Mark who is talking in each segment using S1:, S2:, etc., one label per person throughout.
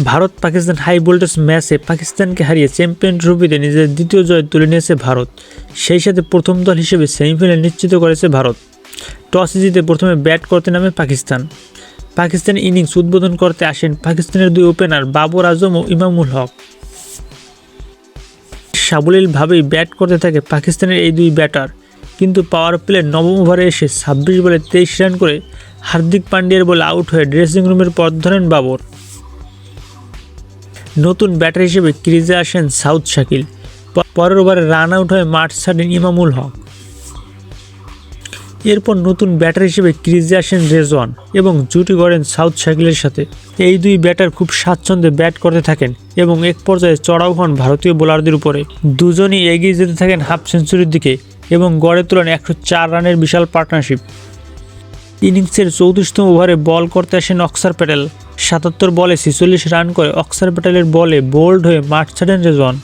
S1: Bharat Pakistan high voltage ম্যাচে পাকিস্তানকে হারিয়ে চ্যাম্পিয়ন ট্রফিতে নিজেদের দ্বিতীয় জয় তুলে নিয়েছে ভারত। সেই সাথে প্রথম দল হিসেবে সেমিফাইনাল নিশ্চিত করেছে ভারত। টস জিতে প্রথমে ব্যাট করতে নামে পাকিস্তানি ইনিংস উদ্বোধন করতে আসেন পাকিস্তানের দুই ওপেনার বাবর আজম ও ইমামুল হক। সাবলীলভাবেই ব্যাট করতে থাকে পাকিস্তানের এই দুই ব্যাটার, কিন্তু পাওয়ার প্লের নবম ওভারে এসে 26 বলে 23 রান করে হার্দিক পান্ডিয়ার বলে আউট হয়ে ড্রেসিং রুমের পথ ধরেন বাবর। নতুন ব্যাটার হিসেবে ক্রিজে আসেন সাউথ শাকিল। পরের ওভারে রান আউট হয়ে মাঠ ছাড়েন ইমামুল হক। এরপর নতুন ব্যাটার হিসেবে ক্রিজে আসেন রেজওয়ান এবং জুটি গড়েন সাউথ শাকিলের সাথে। এই দুই ব্যাটার খুব স্বাচ্ছন্দ্যে ব্যাট করতে থাকেন এবং এক পর্যায়ে চড়াও হন ভারতীয় বোলারদের উপরে। দুজনই এগিয়ে যেতে থাকেন হাফ সেঞ্চুরির দিকে এবং গড়ে তোলেন 104 রানের বিশাল পার্টনারশিপ। ইনিংসের 34তম ওভারে বল করতে আসেন অক্সার প্যাটেল। 77 বলে 46 রান করে অক্সার প্যাটেলের বলে বোল্ড হয়ে মাঠ ছাড়েন রেজওয়ান।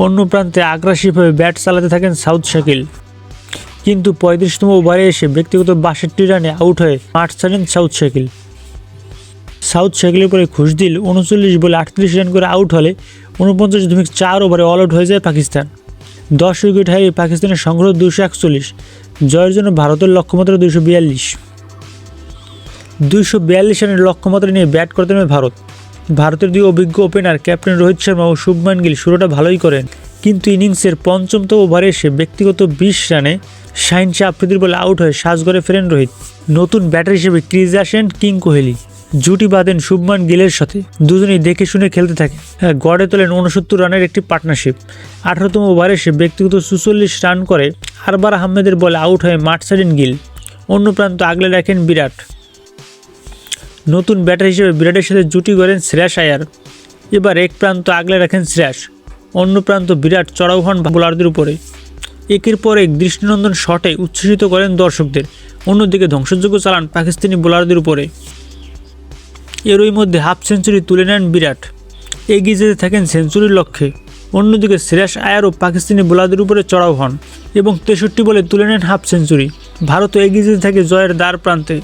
S1: অন্য প্রান্তে আগ্রাসীভাবে ব্যাট চালাতে থাকেন সাউথ শাকিল, কিন্তু 35তম ওভারে এসে ব্যক্তিগত 62 রানে আউট হয়ে মাঠ ছাড়েন সাউথ শাকিলের পরে খুশদিল 39 বলে 38 রান করে আউট হলে 49.4 ওভারে অল আউট হয়ে যায় পাকিস্তান। 10 উইকেট হারিয়ে পাকিস্তানের সংগ্রহ 241। জয়ের জন্য ভারতের লক্ষ্যমাত্রা 242 রানের লক্ষ্যমাত্রা নিয়ে ব্যাট করতে নামে ভারতের দুই অভিজ্ঞ ওপেনার ক্যাপ্টেন রোহিত শর্মা ও শুভমান গিল শুরুটা ভালোই করেন, কিন্তু ইনিংসের 5ম ওভারে এসে ব্যক্তিগত 20 রানে শাহিন শাহ আফ্রিদির বলে আউট হয়ে সাজঘরে ফেরেন রোহিত। নতুন ব্যাটার হিসেবে ক্রিজে আসেন কিং কোহলি। জুটি বাঁধেন শুভমান গিলের সাথে। দুজনেই দেখে শুনে খেলতে থাকে। গড়ে তোলেন 69 রানের একটি পার্টনারশিপ। 18তম ওভারে এসে ব্যক্তিগত 44 রান করে আরবার আহমেদের বলে আউট হয়ে মাঠ ছাড়েন গিল। অন্য প্রান্ত আগলে রাখেন বিরাট। নতুন ব্যাটার হিসেবে বিরাটের সাথে জুটি গড়েন শ্রেয়াস আয়ার। এবার এক প্রান্ত আগলে রাখেন শ্রেয়াস, অন্য প্রান্ত বিরাট চড়াও হন বোলারদের উপরে। একের পর এক দৃষ্টিনন্দন শটে উচ্ছ্বসিত করেন দর্শকদের। অন্যদিকে ধ্বংসযজ্ঞ চালান পাকিস্তানি বোলারদের উপরে। এরই মধ্যে হাফ সেঞ্চুরি তুলে নেন বিরাট, এগিয়ে যেতে থাকেন সেঞ্চুরির লক্ষ্যে। অন্যদিকে শ্রেয়াস আয়ারও পাকিস্তানি বোলারদের উপরে চড়াও হন এবং 63 বলে তুলে নেন হাফ সেঞ্চুরি। ভারতও এগিয়ে যেতে থাকে জয়ের দ্বার প্রান্তে।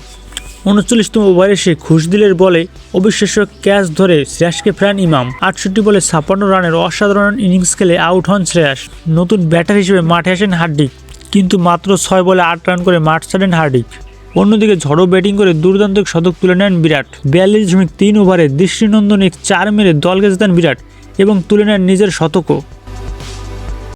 S1: 39তম ওভারে এসে খুশদিলের বলে অবিশ্বাস্য ক্যাচ ধরে শ্রেয়াসকে ফেরান ইমাম। 68 বলে 56 রানের অসাধারণ ইনিংস খেলে আউট হন শ্রেয়াস। নতুন ব্যাটার হিসেবে মাঠে আসেন হার্দিক, কিন্তু মাত্র 6 বলে 8 রান করে মাঠ ছাড়েন হার্দিক। অন্যদিকে ঝড়ো ব্যাটিং করে দুর্দান্ত শতক তুলে নেন বিরাট। 42.3 ওভারে দৃষ্টিনন্দন এক 4 মেরে দলকে জেতান বিরাট এবং তুলে নেন নিজের শতকও।